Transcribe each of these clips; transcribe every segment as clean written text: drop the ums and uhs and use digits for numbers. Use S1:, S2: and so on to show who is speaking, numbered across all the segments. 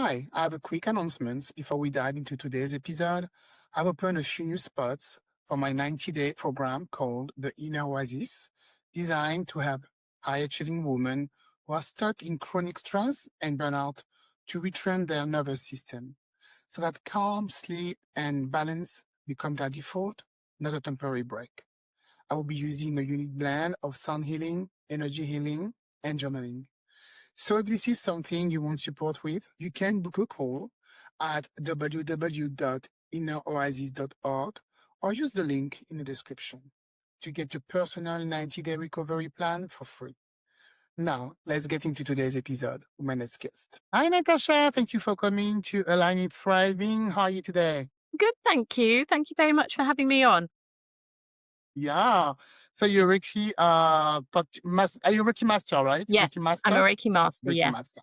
S1: Hi, I have a quick announcement before we dive into today's episode. I've opened a few new spots for my 90-day program called the Inner Oasis, designed to help high-achieving women who are stuck in chronic stress and burnout to retrain their nervous system so that calm, sleep, and balance become their default, not a temporary break. I will be using a unique blend of sound healing, energy healing, and journaling. So if this is something you want support with, you can book a call at www.inneroasis.org or use the link in the description to get your personal 90-day recovery plan for free. Now, let's get into today's episode with my next guest. Hi, Natasha. Thank you for coming to Align It Thriving. How are you today?
S2: Good, thank you. Thank you very much for having me on.
S1: Yeah. So you're Reiki, are you Reiki Master, right?
S2: Yes,
S1: Reiki Master?
S2: I'm a Reiki Master,
S1: Reiki
S2: yes.
S1: Master.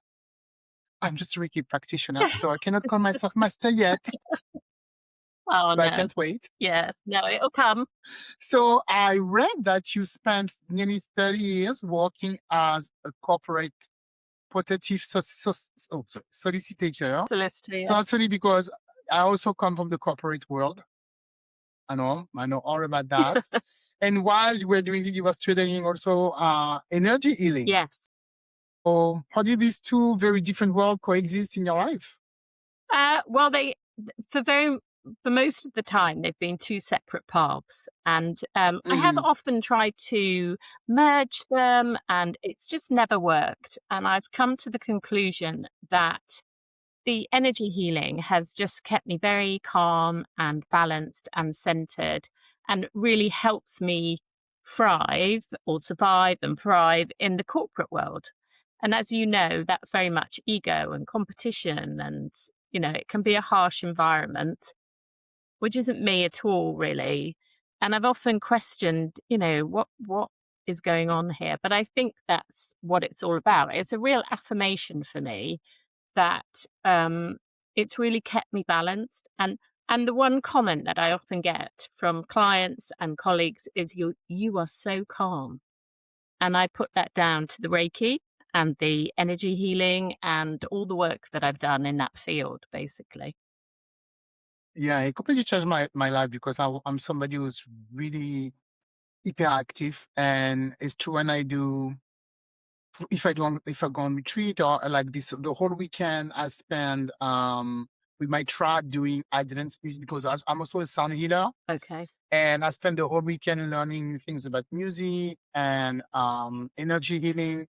S1: I'm just a Reiki practitioner, so I cannot call myself Master yet,
S2: Oh,
S1: but I
S2: no.
S1: can't wait.
S2: Yes, no, it'll come.
S1: So I read that you spent nearly 30 years working as a corporate protective solicitor.
S2: Solicitor,
S1: So
S2: yes.
S1: that's only because I also come from the corporate world. I know all about that. And while you were doing it, you were studying also energy healing.
S2: Yes.
S1: So how do these two very different worlds coexist in your life?
S2: Well, for most of the time, they've been two separate paths. And I have often tried to merge them, and it's just never worked. And I've come to the conclusion that the energy healing has just kept me very calm and balanced and centered, and really helps me thrive or survive and thrive in the corporate world. And as you know, that's very much ego and competition, and it can be a harsh environment, which isn't me at all, really. And I've often questioned, what is going on here? But I think that's what it's all about. It's a real affirmation for me that it's really kept me balanced. And the one comment that I often get from clients and colleagues is you are so calm. And I put that down to the Reiki and the energy healing and all the work that I've done in that field, basically.
S1: Yeah, it completely changed my life because I'm somebody who's really hyperactive, and it's true when if I go on retreat or like this, the whole weekend I spend with my tribe doing advanced music because I'm also a sound healer.
S2: Okay.
S1: And I spend the whole weekend learning things about music and energy healing.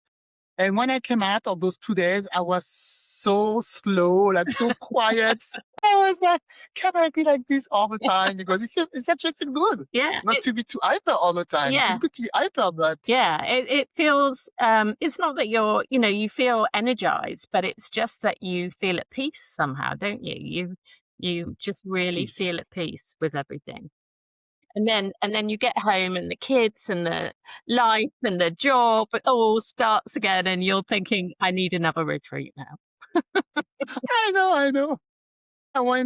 S1: And when I came out of those 2 days, I was so slow, like so quiet. I was like, can I be like this all the time? Because it actually feels good.
S2: Yeah.
S1: Not to be too hyper all the time.
S2: Yeah.
S1: It's good to be hyper, but
S2: yeah, it feels, it's not that you feel energized, but it's just that you feel at peace somehow, don't you? You just really
S1: peace.
S2: feel at peace with everything. And then you get home and the kids and the life and the job, it all starts again, and you're thinking, I need another retreat now.
S1: I know.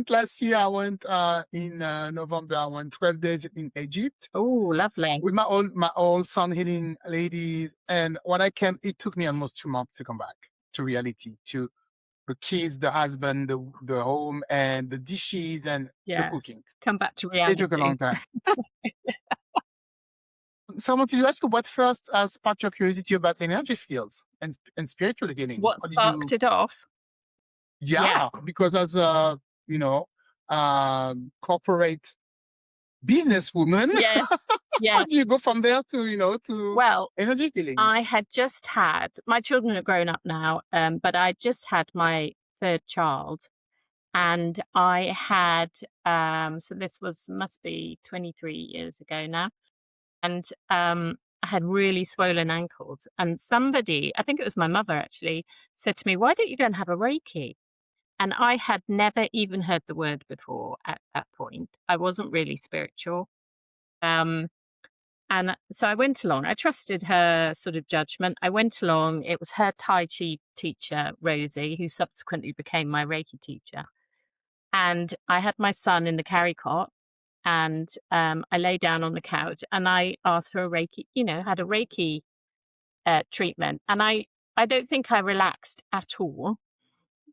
S1: Last year, in November, I went 12 days in Egypt.
S2: Oh, lovely.
S1: With my old sound healing ladies. And when I came, it took me almost 2 months to come back to reality, to the kids, the husband, the home, and the dishes and the cooking.
S2: Come back to reality.
S1: It took a long time. So I wanted to ask you what first sparked your curiosity about energy fields and spiritual healing.
S2: What sparked it off?
S1: Yeah, because as a corporate businesswoman,
S2: Yes.
S1: how do you go from there to energy healing?
S2: I had just had, my children are grown up now, but I just had my third child, and I had, so this must be 23 years ago now, and I had really swollen ankles, and somebody, I think it was my mother actually, said to me, why don't you go and have a Reiki? And I had never even heard the word before at that point. I wasn't really spiritual. And so I went along. I trusted her sort of judgment. I went along. It was her Tai Chi teacher, Rosie, who subsequently became my Reiki teacher. And I had my son in the carry cot, and I lay down on the couch and I asked for a Reiki, had a Reiki treatment. And I don't think I relaxed at all.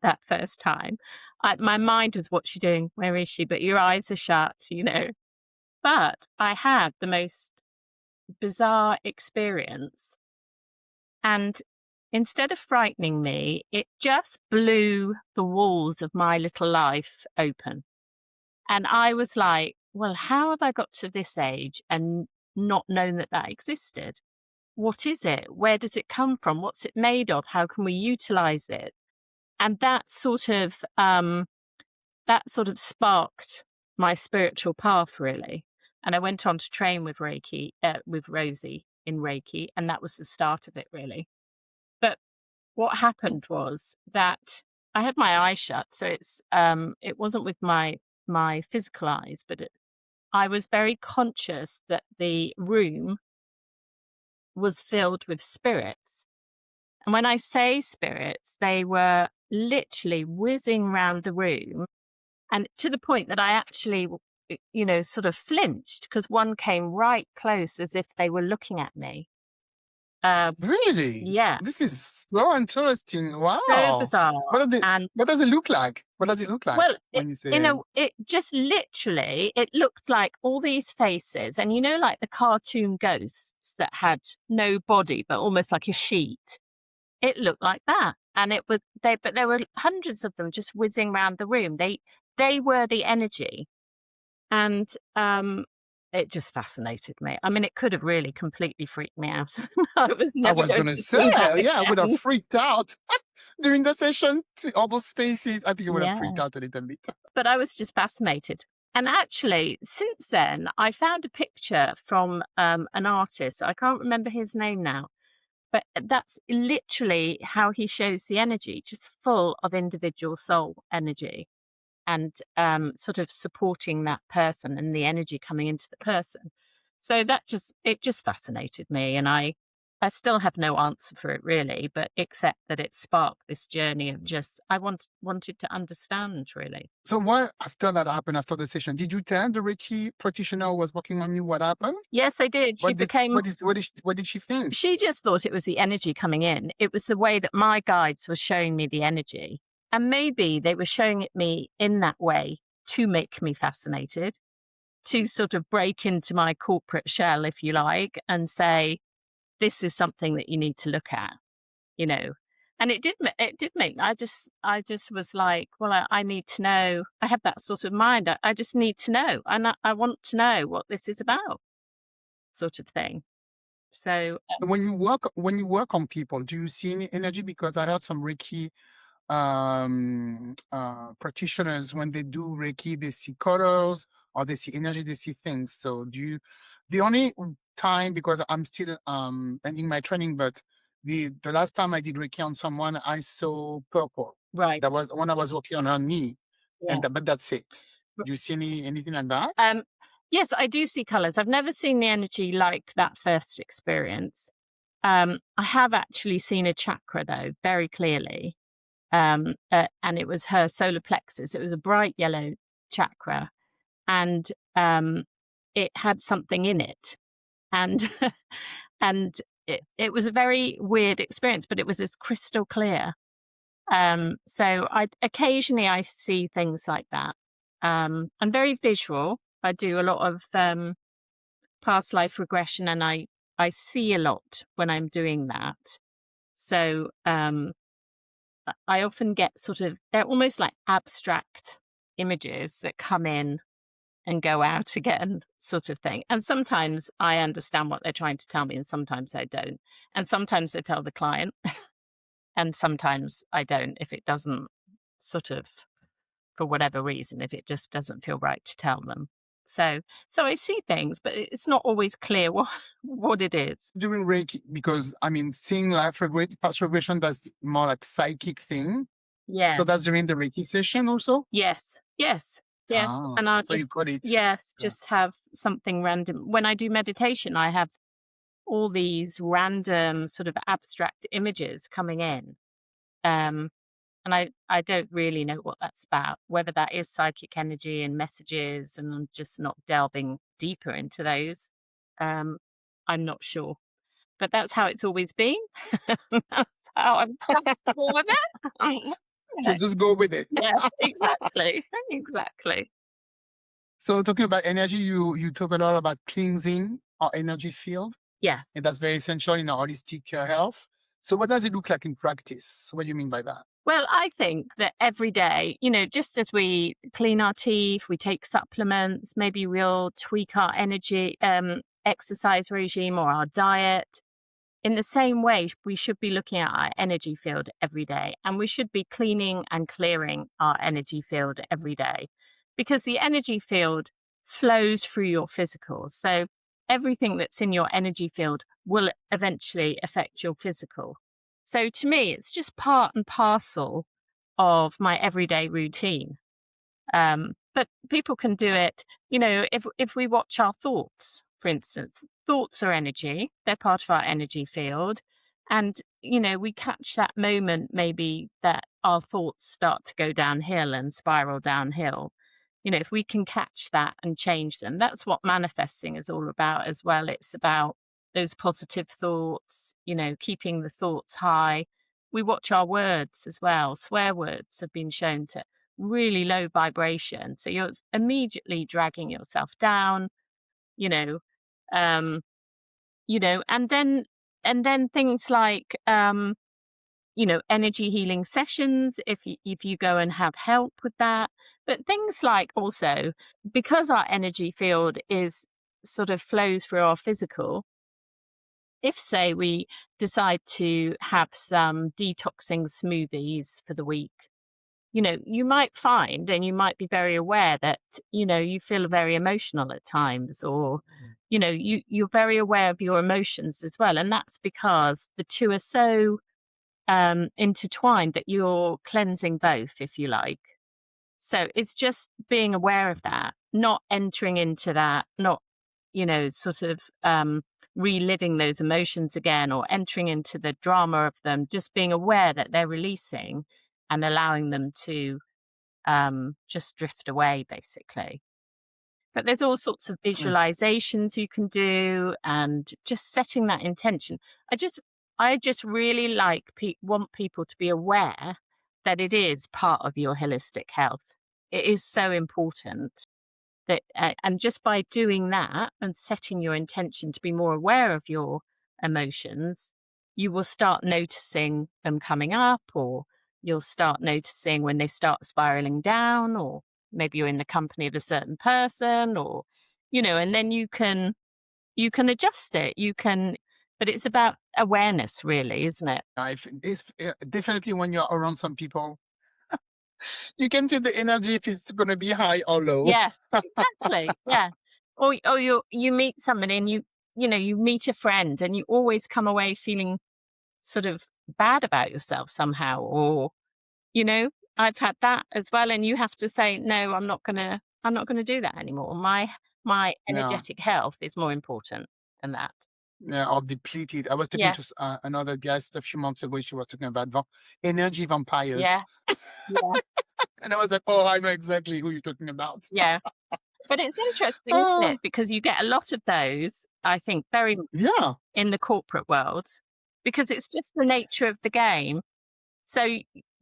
S2: that first time. My mind was, what's she doing? Where is she? But your eyes are shut, you know. But I had the most bizarre experience. And instead of frightening me, it just blew the walls of my little life open. And I was like, well, how have I got to this age and not known that that existed? What is it? Where does it come from? What's it made of? How can we utilize it? And that sort of sparked my spiritual path, really. And I went on to train with Reiki, with Rosie in Reiki, and that was the start of it, really. But what happened was that I had my eyes shut, so it wasn't with my physical eyes, but I was very conscious that the room was filled with spirits. And when I say spirits, they were literally whizzing around the room, and to the point that I actually, sort of flinched because one came right close as if they were looking at me.
S1: Really?
S2: Yeah.
S1: This is so interesting.
S2: So
S1: Wow.
S2: bizarre.
S1: What does it look like? What does it look like
S2: Well,
S1: when you say?
S2: it just literally, it looked like all these faces, and like the cartoon ghosts that had no body, but almost like a sheet. It looked like that. And but there were hundreds of them just whizzing around the room. They were the energy. And it just fascinated me. I mean, it could have really completely freaked me out. I was
S1: going to say, yeah, I would have freaked out during the session. All those spaces, I think I would have freaked out a little bit.
S2: But I was just fascinated. And actually, since then, I found a picture from an artist. I can't remember his name now, but that's literally how he shows the energy, just full of individual soul energy. And sort of supporting that person and the energy coming into the person. So it just fascinated me. And I still have no answer for it really, but except that it sparked this journey of just, I wanted to understand really.
S1: So what, after that happened, after the session, did you tell the Reiki practitioner who was working on you what happened?
S2: Yes, I did.
S1: What did she think?
S2: She just thought it was the energy coming in. It was the way that my guides were showing me the energy. And maybe they were showing it me in that way to make me fascinated, to sort of break into my corporate shell, if you like, and say, this is something that you need to look at, And it did make, I just was like, well, I need to know. I have that sort of mind. I just need to know. And I want to know what this is about, sort of thing. So
S1: when you work on people, do you see any energy? Because I heard some Reiki practitioners, when they do Reiki, they see colors or they see energy, they see things. So the only time, because I'm still ending my training, but the last time I did Reiki on someone, I saw purple.
S2: Right.
S1: That was when I was working on her knee. Yeah. But that's it. Do you see anything like that?
S2: Yes, I do see colors. I've never seen the energy like that first experience. I have actually seen a chakra though, very clearly. And it was her solar plexus. It was a bright yellow chakra, and it had something in it, and and it was a very weird experience, but it was as crystal clear. So occasionally I see things like that. I'm very visual. I do a lot of past life regression, and I see a lot when I'm doing that. So I often get they're almost like abstract images that come in and go out again, sort of thing. And sometimes I understand what they're trying to tell me, and sometimes I don't. And sometimes I tell the client, and sometimes I don't, if it doesn't for whatever reason, if it just doesn't feel right to tell them. So I see things, but it's not always clear what it is.
S1: Doing Reiki, because seeing past regression, that's more like psychic thing.
S2: Yeah.
S1: So that's during the Reiki session also?
S2: Yes.
S1: Ah,
S2: And
S1: so you got it.
S2: Yes, just have something random. When I do meditation, I have all these random sort of abstract images coming in. And I don't really know what that's about, whether that is psychic energy and messages, and I'm just not delving deeper into those. I'm not sure. But that's how it's always been. That's how I'm comfortable with it.
S1: So just go with it.
S2: Yeah, exactly. Exactly.
S1: So talking about energy, you talk a lot about cleansing our energy field,
S2: Yes.
S1: and that's very essential in our holistic health. So what does it look like in practice? What do you mean by that?
S2: Well, I think that every day, just as we clean our teeth, we take supplements, maybe we'll tweak our energy, exercise regime or our diet. In the same way, we should be looking at our energy field every day, and we should be cleaning and clearing our energy field every day, because the energy field flows through your physical. So everything that's in your energy field will eventually affect your physical. So to me, it's just part and parcel of my everyday routine. But people can do it, if we watch our thoughts, for instance, thoughts are energy, they're part of our energy field. And, we catch that moment maybe that our thoughts start to go downhill and spiral downhill. If we can catch that and change them, that's what manifesting is all about as well. It's about those positive thoughts, keeping the thoughts high. We watch our words as well. Swear words have been shown to really low vibration. So you're immediately dragging yourself down, you know, um, and then things like energy healing sessions if you go and have help with that. But things like also, because our energy field is sort of flows through our physical, if say we decide to have some detoxing smoothies for the week, you might find and you might be very aware that, you feel very emotional at times, or, you're very aware of your emotions as well. And that's because the two are so intertwined that you're cleansing both, if you like. So it's just being aware of that, not entering into that, not, sort of reliving those emotions again or entering into the drama of them, just being aware that they're releasing and allowing them to just drift away, basically. But there's all sorts of
S1: Mm.
S2: visualizations you can do, and just setting that intention. I just really want people to be aware that it is part of your holistic health. It is so important that, and just by doing that and setting your intention to be more aware of your emotions, you will start noticing them coming up, or you'll start noticing when they start spiraling down, or maybe you're in the company of a certain person, or, and then you can adjust it. But it's about awareness, really, isn't it?
S1: It's definitely when you're around some people, you can feel the energy if it's going to be high or low.
S2: Yeah, exactly. Yeah. Or you meet somebody and you meet a friend and you always come away feeling sort of bad about yourself somehow, or, I've had that as well. And you have to say, no, I'm not gonna do that anymore. My
S1: Yeah,
S2: energetic health is more important than that.
S1: yeah, or depleted. I was talking
S2: Yeah.
S1: to another guest a few months ago. She was talking about energy vampires.
S2: Yeah. Yeah.
S1: And I was like, oh, I know exactly who you're talking about.
S2: Yeah. But it's interesting, isn't
S1: Ah,
S2: it? Because you get a lot of those, I think, very much
S1: yeah,
S2: in the corporate world, because it's just the nature of the game. So,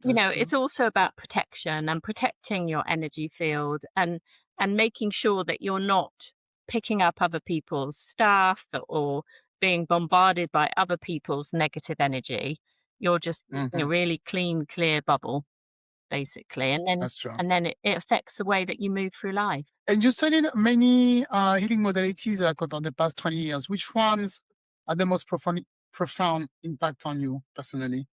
S1: that's
S2: it's
S1: true.
S2: also about protection and protecting your energy field, and making sure that you're not picking up other people's stuff or being bombarded by other people's negative energy. You're just keeping a
S1: Hmm.
S2: really clean, clear bubble, basically. And then
S1: That's true.
S2: and then it affects the way that you move through life.
S1: And you studied many healing modalities like over the past 20 years. Which ones are the most profound impact on you personally?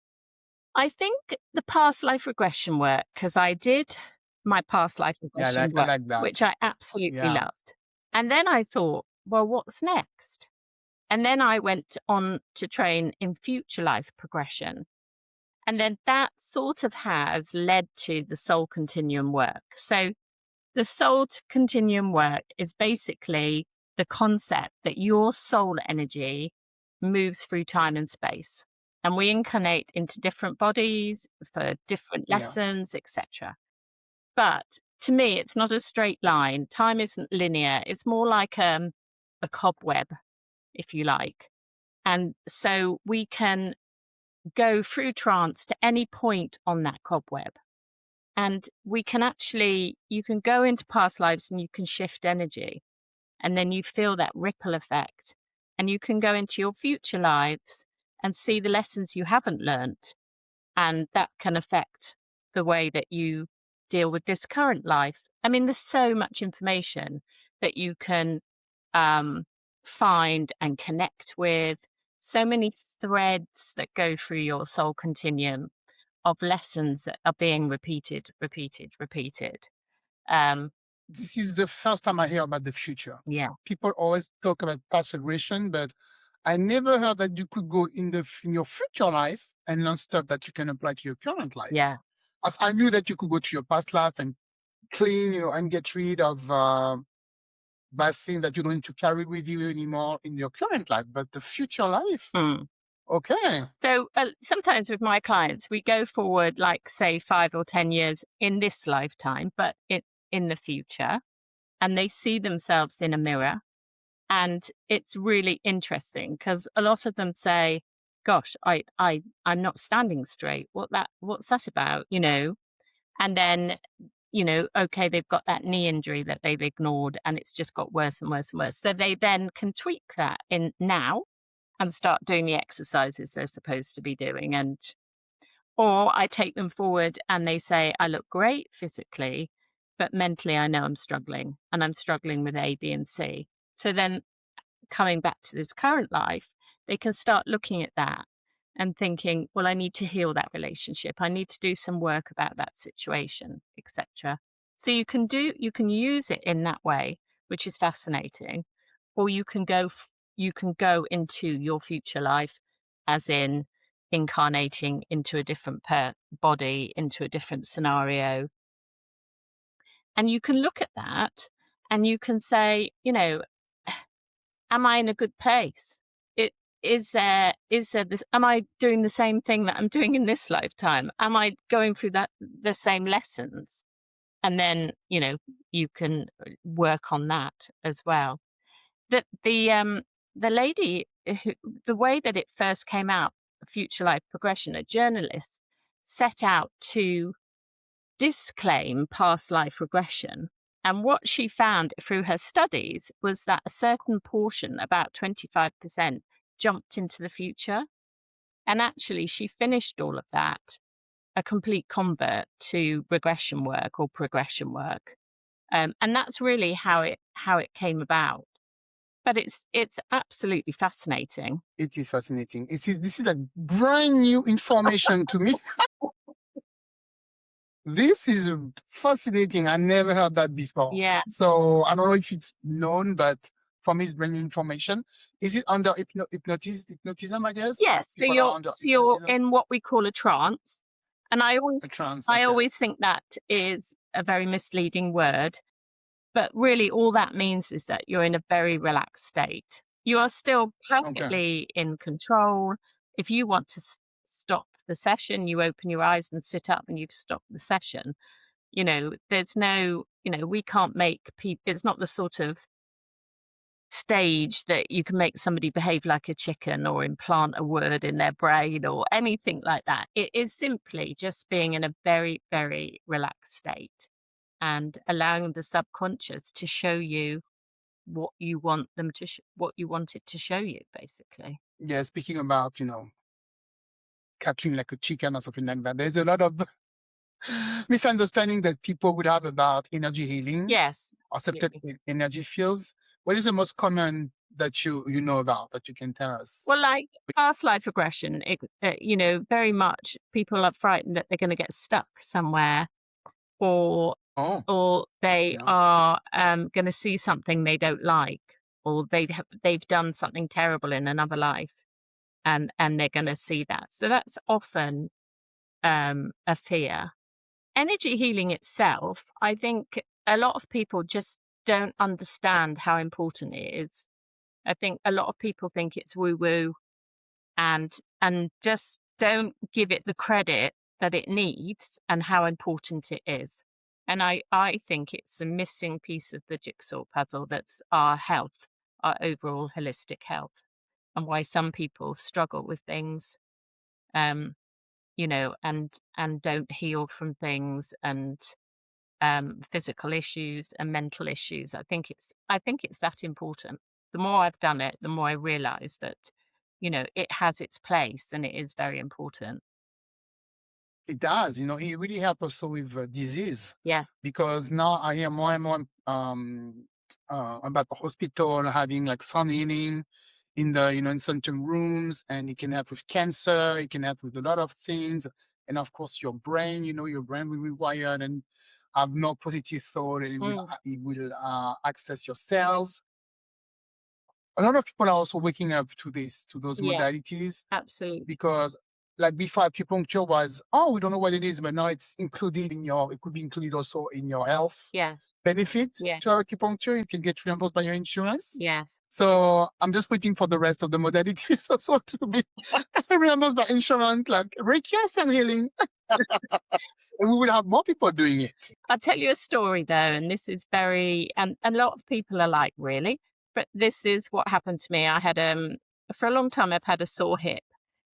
S2: I think the past life regression work, because I did my past life
S1: Yeah,
S2: regression
S1: I
S2: work,
S1: like that.
S2: which I absolutely
S1: Yeah.
S2: loved. And then I thought, well, what's next? And then I went on to train in future life progression. And then that sort of has led to the soul continuum work. So the continuum work is basically the concept that your soul energy moves through time and space. And we incarnate into different bodies for different
S1: Yeah.
S2: lessons, etc. But to me, it's not a straight line. Time isn't linear. It's more like a cobweb, if you like. And so we can go through trance to any point on that cobweb. And you can go into past lives and you can shift energy. And then you feel that ripple effect. And you can go into your future lives and see the lessons you haven't learnt. And that can affect the way that you deal with this current life. I mean, there's so much information that you can find and connect with, so many threads that go through your soul continuum of lessons that are being repeated.
S1: This is the first time I hear about the future.
S2: Yeah.
S1: People always talk about past regression, but I never heard that you could go in your future life and learn stuff that you can apply to your current life.
S2: Yeah.
S1: I knew that you could go to your past life and clean, and get rid of bad things that you don't need to carry with you anymore in your current life. But the future life, okay.
S2: So sometimes with my clients, we go forward, like say 5 or 10 years in this lifetime, but in the future, and they see themselves in a mirror. And it's really interesting because a lot of them say, gosh, I'm not standing straight. What's that about? And then, okay, they've got that knee injury that they've ignored and it's just got worse and worse and worse. So they then can tweak that in now and start doing the exercises they're supposed to be doing. Or I take them forward and they say, I look great physically, but mentally I know I'm struggling and I'm struggling with A, B, and C. So then coming back to this current life, they can start looking at that and thinking, well, I need to heal that relationship. I need to do some work about that situation, etc. So you can use it in that way, which is fascinating, or you can go into your future life, as in incarnating into a different body, into a different scenario. And you can look at that and you can say, am I in a good place? Is there this? Am I doing the same thing that I'm doing in this lifetime? Am I going through the same lessons? And then you can work on that as well. The lady the way that it first came out, Future Life Progression, a journalist set out to disclaim past life regression. And what she found through her studies was that a certain portion, about 25%, jumped into the future. And actually, she finished all of that, a complete convert to regression work or progression work. And that's really how it came about. But it's absolutely fascinating.
S1: It is fascinating. This is like brand new information to me. This is fascinating. I never heard that before.
S2: Yeah.
S1: So I don't know if it's known, but for me, it's brand new information. Is it under hypnotism, I guess?
S2: Yes. So you're in what we call a trance. And I always think that is a very misleading word. But really, all that means is that you're in a very relaxed state. You are still perfectly in control. If you want to stop the session, you open your eyes and sit up and you've stopped the session. There's no, we can't make people, it's not the sort of stage that you can make somebody behave like a chicken or implant a word in their brain or anything like that. It is simply just being in a very, very relaxed state and allowing the subconscious to show you what you want them to what you want it to show you, basically.
S1: Yeah, speaking about catching like a chicken or something like that, there's a lot of misunderstanding that people would have about energy healing.
S2: Yes.
S1: Or certain energy fields. What is the most common that you know about that you can tell us?
S2: Well, like past life regression, very much people are frightened that they're going to get stuck somewhere, or they are going to see something they don't like, or they've done something terrible in another life, and they're going to see that. So that's often a fear. Energy healing itself, I think a lot of people just don't understand how important it is. I think a lot of people think it's woo-woo and just don't give it the credit that it needs and how important it is. And I think it's a missing piece of the jigsaw puzzle that's our health, our overall holistic health, and why some people struggle with things and don't heal from things, and physical issues and mental issues. I think it's that important. The more I've done it, the more I realize that, it has its place and it is very important.
S1: It does, it really helps also with disease,
S2: Yeah.
S1: because now I hear more and more about the hospital having like sound healing in the, in certain rooms, and it can help with cancer, it can help with a lot of things. And of course, your brain, your brain will be wired and have more positive thought, and
S2: Mm,
S1: it will access your cells. A lot of people are also waking up to those
S2: yeah,
S1: modalities,
S2: absolutely.
S1: because like before, acupuncture was, oh, we don't know what it is, but now it's included it could be included also in your health
S2: Yes.
S1: benefit
S2: Yeah.
S1: to acupuncture. You can get reimbursed by your insurance.
S2: Yes.
S1: So I'm just waiting for the rest of the modalities also to be reimbursed by insurance, like Reiki and healing. And we will have more people doing it.
S2: I'll tell you a story though, and this is very, and a lot of people are like, really, but this is what happened to me. I had, for a long time, I've had a sore hip,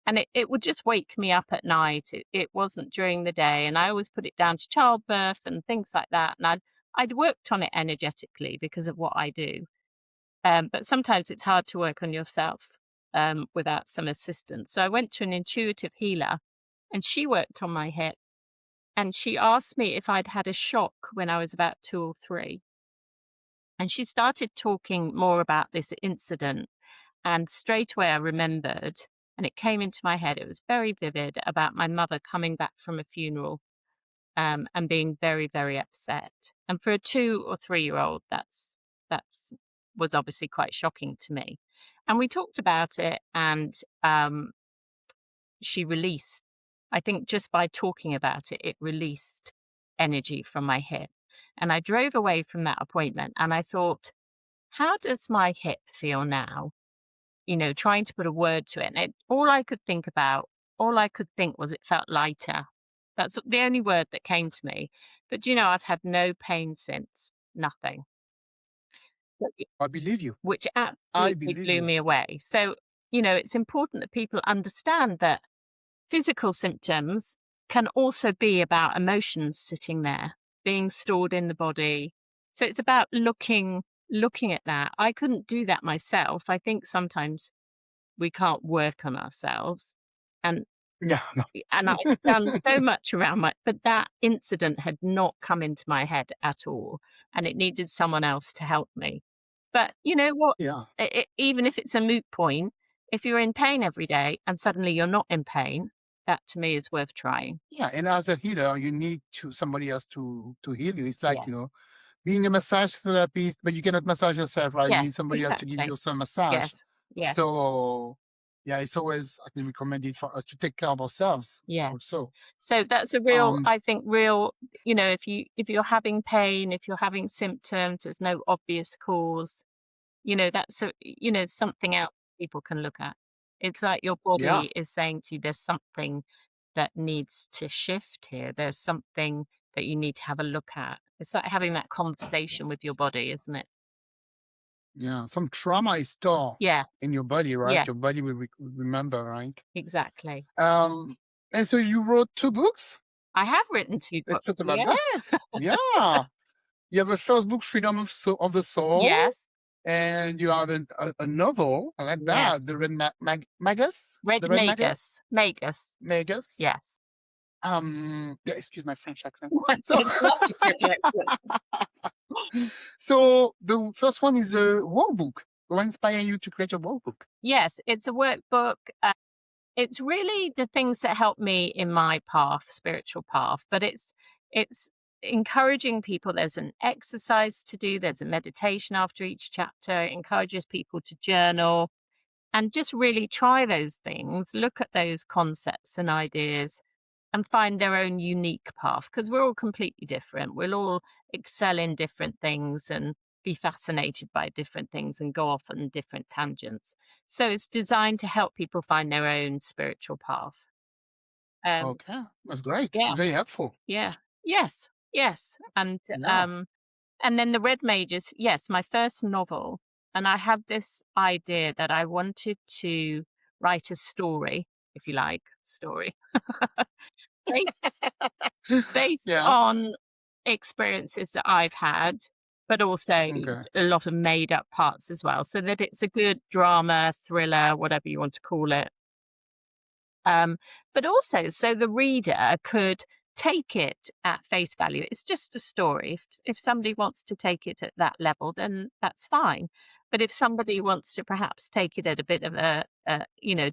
S2: and it would just wake me up at night. It wasn't during the day. And I always put it down to childbirth and things like that. And I'd worked on it energetically because of what I do. But sometimes it's hard to work on yourself without some assistance. So I went to an intuitive healer, and she worked on my hip. And she asked me if I'd had a shock when I was about 2 or 3. And she started talking more about this incident. And straight away I remembered, and it came into my head, it was very vivid, about my mother coming back from a funeral, and being very, very upset. And for a 2 or 3-year-old, that's was obviously quite shocking to me. And we talked about it, and she released, I think just by talking about it, it released energy from my hip. And I drove away from that appointment and I thought, how does my hip feel now? Trying to put a word to it. And all I could think was it felt lighter. That's the only word that came to me. But I've had no pain since, nothing. But
S1: I believe you.
S2: which
S1: I
S2: absolutely
S1: believe
S2: blew
S1: you.
S2: me away. So, it's important that people understand that physical symptoms can also be about emotions sitting there, being stored in the body. So it's about looking at that. I couldn't do that myself. I think sometimes we can't work on ourselves. And
S1: Yeah, no.
S2: and I've done so much around but that incident had not come into my head at all. And it needed someone else to help me. But you know what?
S1: Yeah.
S2: Even if it's a moot point, if you're in pain every day and suddenly you're not in pain, that to me is worth trying.
S1: Yeah. And as a healer, you need somebody else to heal you. It's like,
S2: Yes.
S1: being a massage therapist, but you cannot massage yourself, right? You need
S2: Yes,
S1: somebody else to give
S2: exactly.
S1: you some massage.
S2: Yes. Yes.
S1: So, yeah, it's always, I think, recommended for us to take care of ourselves
S2: Yes.
S1: also.
S2: So that's a real,
S1: Um,
S2: I think, if you're having pain, if you're having symptoms, there's no obvious cause, that's something else people can look at. It's like your
S1: yeah,
S2: body is saying to you, there's something that needs to shift here. There's something that you need to have a look at. It's like having that conversation with your body, isn't it?
S1: yeah. Some trauma is stored
S2: Yeah.
S1: in your body, right?
S2: Yeah.
S1: Your body will remember, right?
S2: Exactly.
S1: Um, and so you wrote 2 books.
S2: I have written 2
S1: Let's
S2: books.
S1: talk about
S2: Yes.
S1: that. Yeah. You have a first book, Freedom of the Soul,
S2: Yes.
S1: and you have a novel. I like
S2: Yes.
S1: that. The Red Magus?
S2: Red
S1: The Red Magus?
S2: Magus. Magus.
S1: Magus?
S2: Yes.
S1: Yeah, excuse my French accent. So,
S2: It's lovely British accent.
S1: so the first one is a workbook. What inspired you to create a workbook?
S2: Yes, it's a workbook. It's really the things that help me in my path, spiritual path, but it's encouraging people. There's an exercise to do, there's a meditation after each chapter. It encourages people to journal and just really try those things, look at those concepts and ideas and find their own unique path, because we're all completely different. We'll all excel in different things and be fascinated by different things and go off on different tangents. So it's designed to help people find their own spiritual path. Um,
S1: Okay, that's great.
S2: yeah,
S1: Very helpful.
S2: yeah, yes, yes,
S1: Yeah.
S2: and then the Red Mages. Yes, my first novel, and I had this idea that I wanted to write a story, if you like, story. based based
S1: Yeah.
S2: on experiences that I've had, but also
S1: Okay.
S2: a lot of made up parts as well, so that it's a good drama, thriller, whatever you want to call it. But also, so the reader could take it at face value. It's just a story. If somebody wants to take it at that level, then that's fine. But if somebody wants to perhaps take it at a bit of a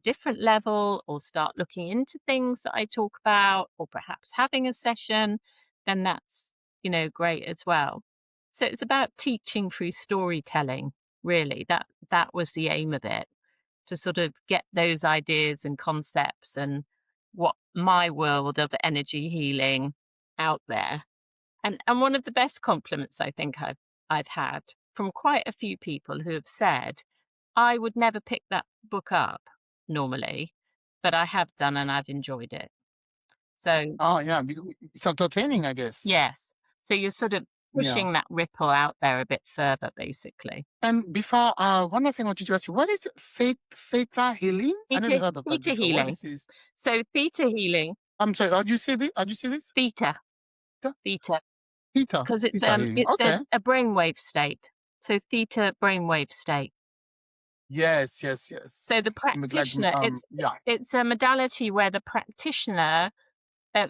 S2: different level, or start looking into things that I talk about, or perhaps having a session, then that's great as well. So it's about teaching through storytelling. Really, that was the aim of it, to sort of get those ideas and concepts and what my world of energy healing out there. And one of the best compliments I think I've had from quite a few people who have said, I would never pick that book up normally, but I have done and I've enjoyed it. So
S1: Oh, yeah. It's entertaining, I guess.
S2: yes. So you're sort of
S1: Yeah.
S2: pushing that ripple out there a bit further, basically.
S1: And before, one other thing I wanted to ask you, what is theta healing? I never heard of that
S2: Theta
S1: before. What
S2: healing.
S1: is this?
S2: So theta healing,
S1: I'm sorry. How do you say this? How do you say this?
S2: theta,
S1: Theta.
S2: theta.
S1: Theta.
S2: Because it's
S1: Theta healing.
S2: it's
S1: Okay.
S2: a brainwave state. So theta brainwave state.
S1: Yes. Yes. Yes.
S2: So the
S1: I'm glad.
S2: practitioner,
S1: Yeah.
S2: it's a modality where the practitioner,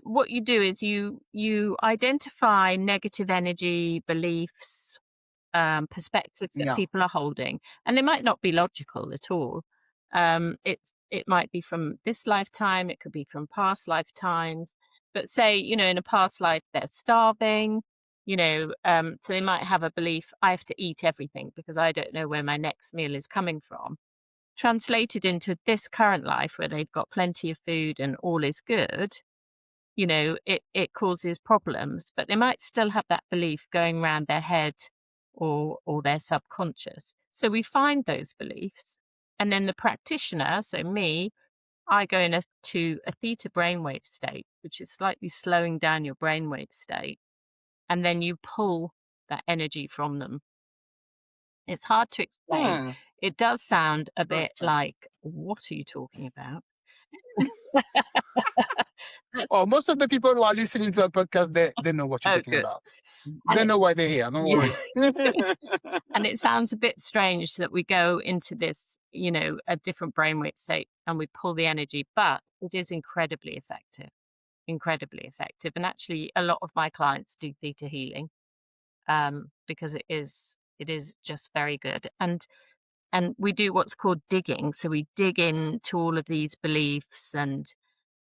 S2: what you do is you identify negative energy, beliefs, perspectives that
S1: Yeah.
S2: people are holding, and they might not be logical at all. It might be from this lifetime, it could be from past lifetimes. But say, in a past life they're starving, so they might have a belief, I have to eat everything because I don't know where my next meal is coming from. Translated into this current life where they've got plenty of food and all is good, it causes problems, but they might still have that belief going around their head or their subconscious. So we find those beliefs, and then the practitioner, so me, I go into a theta brainwave state, which is slightly slowing down your brainwave state, and then you pull that energy from them. It's hard to explain.
S1: Hmm.
S2: It does sound a bit
S1: Interesting.
S2: like, what are you talking about? That's,
S1: Oh, most of the people who are listening to the podcast, they know what you're
S2: oh,
S1: talking
S2: good.
S1: about.
S2: And
S1: They know why they're here. Don't
S2: yeah.
S1: worry.
S2: And it sounds a bit strange that we go into this, a different brainwave state and we pull the energy, but it is incredibly effective, incredibly effective. And actually, a lot of my clients do theta healing, because it is just very good. And we do what's called digging. So we dig into all of these beliefs, and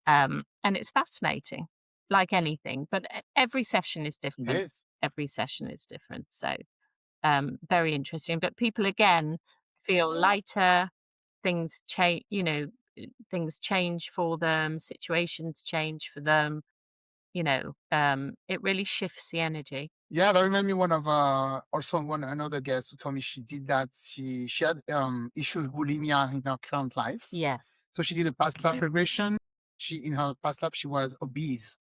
S2: it's fascinating, like anything. But every session is different.
S1: Yes.
S2: Every session is different. So very interesting. But people again feel lighter. Things change. Things change for them. Situations change for them. It really shifts the energy.
S1: Yeah, that reminds me one of also another guest who told me she did that. She had issues with bulimia in her current life.
S2: Yeah.
S1: So she did a past life regression. In her past life she was obese.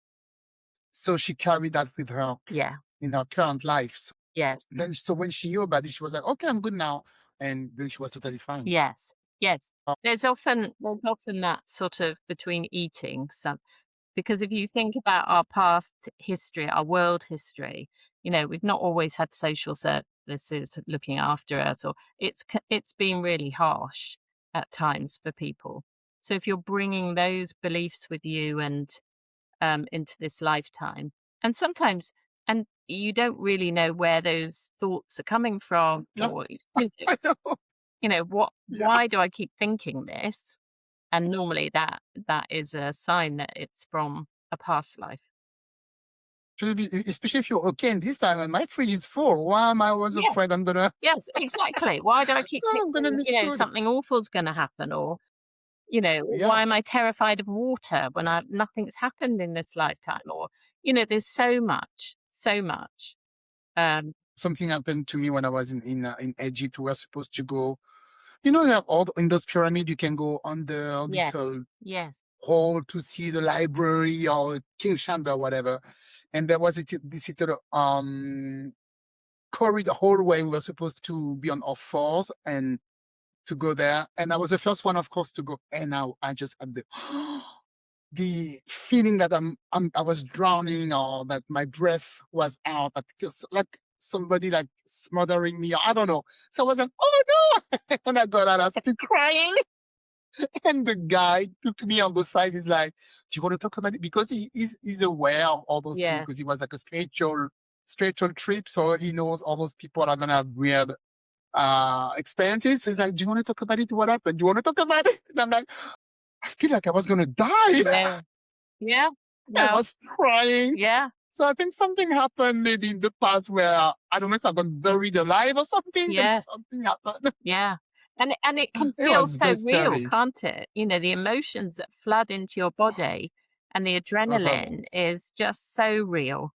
S1: So she carried that with her
S2: Yeah.
S1: in her current life. So
S2: Yes.
S1: then so when she knew about it, she was like, okay, I'm good now. And then she was totally fine.
S2: Yes. Yes.
S1: Oh,
S2: There's often that sort of between eating some. Because if you think about our past history, our world history, we've not always had social services looking after us, or it's been really harsh at times for people. So if you're bringing those beliefs with you and into this lifetime, and sometimes, and you don't really know where those thoughts are coming from,
S1: yeah,
S2: or
S1: I know. Yeah.
S2: why do I keep thinking this? And normally that is a sign that it's from a past life.
S1: Especially if you're okay and this time and my fridge is full. Why am I always
S2: Yeah.
S1: afraid I'm gonna
S2: Yes, exactly. Why do I keep
S1: I'm gonna
S2: thinking,
S1: miss food?
S2: something awful's gonna happen? Or,
S1: Yeah.
S2: why am I terrified of water when nothing's happened in this lifetime? Or, there's so much, so much.
S1: Something happened to me when I was in Egypt. We were supposed to go. You have in those pyramids you can go on the
S2: Yes,
S1: little
S2: yes,
S1: hall to see the library or king chamber, whatever. And there was this little corridor hallway. We were supposed to be on all fours and to go there. And I was the first one, of course, to go. And now I just had the the feeling that I was drowning, or that my breath was out, like just like somebody like smothering me. I don't know. So I was like, oh no! And I got out. I started crying. And the guy took me on the side. He's like, "Do you want to talk about it?" Because he's aware of all those things,
S2: Yeah.
S1: because he was like a spiritual trip, so he knows all those people are gonna have weird experiences. So he's like, "Do you want to talk about it? What happened? Do you want to talk about it?" And I'm like, I feel like I was gonna die.
S2: Yeah. Yeah.
S1: I
S2: Well,
S1: was crying.
S2: yeah.
S1: So I think something happened maybe in the past where I don't know if I got buried alive or something, and
S2: Yes.
S1: something happened.
S2: Yeah. And it can
S1: It
S2: feel
S1: was
S2: so
S1: very
S2: real,
S1: scary.
S2: can't it? You know, the emotions that flood into your body and the
S1: Uh-huh.
S2: adrenaline is just so real.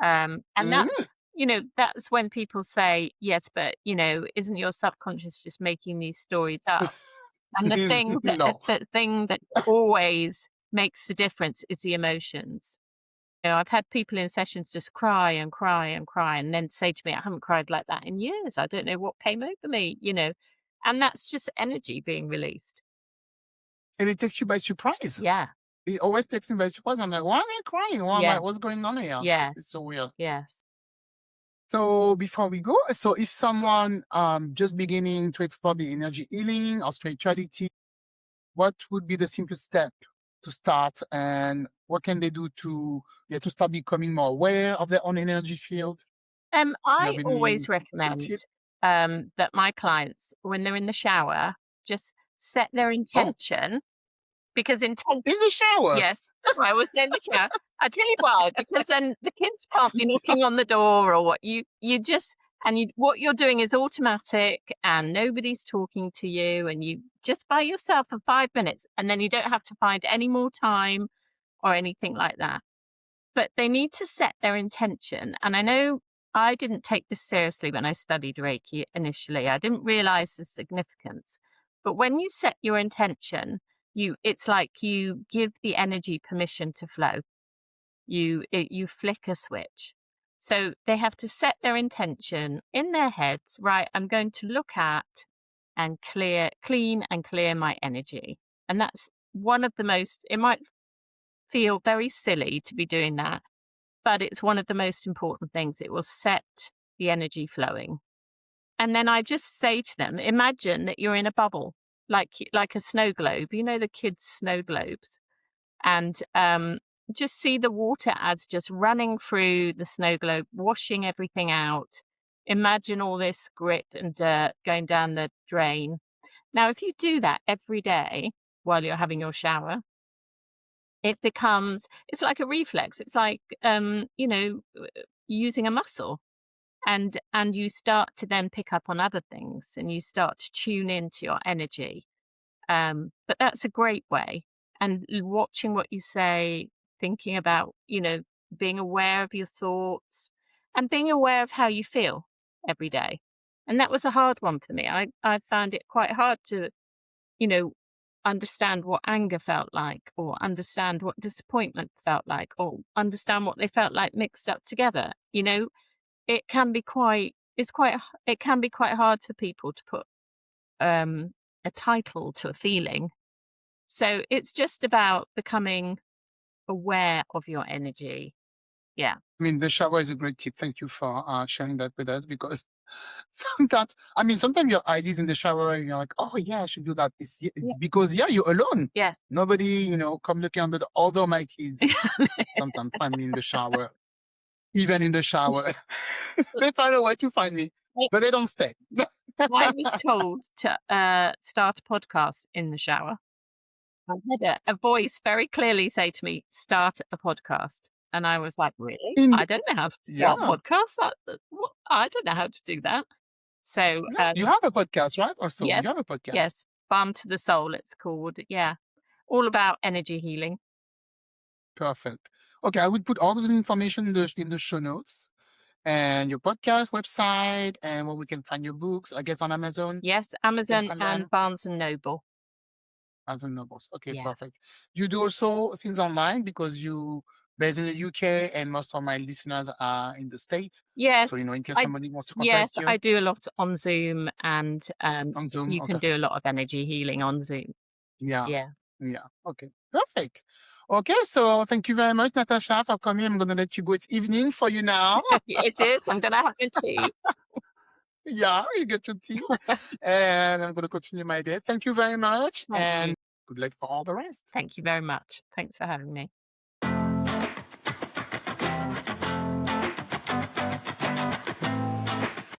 S2: And that's,
S1: Mhm.
S2: that's when people say, yes, but, isn't your subconscious just making these stories up? And
S1: No.
S2: the thing that always makes the difference is the emotions. I've had people in sessions just cry and cry and cry and then say to me, I haven't cried like that in years. I don't know what came over me. And that's just energy being released.
S1: And it takes you by surprise.
S2: Yeah.
S1: It always takes me by surprise. I'm like, why am I crying?
S2: Yeah.
S1: What's going on here?
S2: Yeah.
S1: It's so weird.
S2: Yes.
S1: So before we go, so if someone just beginning to explore the energy healing or spirituality, what would be the simplest step to start, and what can they do to start becoming more aware of their own energy field? Do you
S2: I
S1: have any
S2: always recommend
S1: tip?
S2: that my clients, when they're in the shower, just set their
S1: Oh,
S2: intention because intention.
S1: in the shower.
S2: Yes, I was in the shower. I tell you why, because then the kids can't be knocking on the door or what you just and what you're doing is automatic and nobody's talking to you and you just by yourself for 5 minutes and then you don't have to find any more time or anything like that. But they need to set their intention. And I know I didn't take this seriously when I studied Reiki initially. I didn't realize the significance. But when you set your intention, it's like you give the energy permission to flow. You flick a switch. So they have to set their intention in their heads, right? I'm going to look at and clean and clear my energy. And that's one of the most, it might feel very silly to be doing that, but it's one of the most important things. It will set the energy flowing. And then I just say to them, imagine that you're in a bubble, like a snow globe. You know the kids' snow globes, and just see the water as just running through the snow globe, washing everything out. Imagine all this grit and dirt going down the drain. Now, if you do that every day while you're having your shower, it's like a reflex. It's like, using a muscle and you start to then pick up on other things and you start to tune into your energy. But that's a great way. And watching what you say, thinking about, being aware of your thoughts and being aware of how you feel every day. And that was a hard one for me. I found it quite hard to you know, understand what anger felt like, or understand what disappointment felt like, or understand what they felt like mixed up together. It can be it can be quite hard for people to put a title to a feeling. So it's just about becoming aware of your energy. Yeah.
S1: I mean, the shower is a great tip. Thank you for sharing that with us, because sometimes your ideas in the shower and you're like, oh yeah, I should do that.
S2: Yeah.
S1: It's because, yeah, you're alone.
S2: Yes.
S1: Nobody, come looking under the, although my kids sometimes find me in the shower, even in the shower. They find a way to find me, but they don't stay.
S2: I was told to start a podcast in the shower. I had a voice very clearly say to me, "Start a podcast." And I was like, "Really?
S1: In
S2: I
S1: the,
S2: don't know how to start
S1: yeah.
S2: podcasts. I don't know how to do that." So,
S1: Yeah, you have a podcast, right? Or so you
S2: yes,
S1: have a podcast.
S2: yes, Balm to the Soul, it's called. Yeah, all about energy healing.
S1: Perfect. Okay, I will put all this information in the show notes, and your podcast website, and where we can find your books. I guess on Amazon
S2: Yes,
S1: we can
S2: Amazon
S1: find
S2: and
S1: them.
S2: Barnes and Noble.
S1: Amazon novels. Okay,
S2: Yeah.
S1: perfect. You do also things online, because you based in the UK, and most of my listeners are in the States.
S2: Yes,
S1: So in case
S2: I
S1: somebody wants to
S2: yes,
S1: contact you
S2: I do a lot on Zoom, and
S1: on Zoom.
S2: you can
S1: Okay.
S2: do a lot of energy healing on Zoom.
S1: Yeah.
S2: Yeah.
S1: Yeah. Okay. Perfect. Okay, so thank you very much, Natasha, for coming. I'm going to let you go. It's evening for you now.
S2: It is. I'm going to have a tea.
S1: Yeah, you get your tea. And I'm going to continue my day. Thank you very much.
S2: Thank you.
S1: Good luck for all the rest.
S2: Thank you very much. Thanks for having me.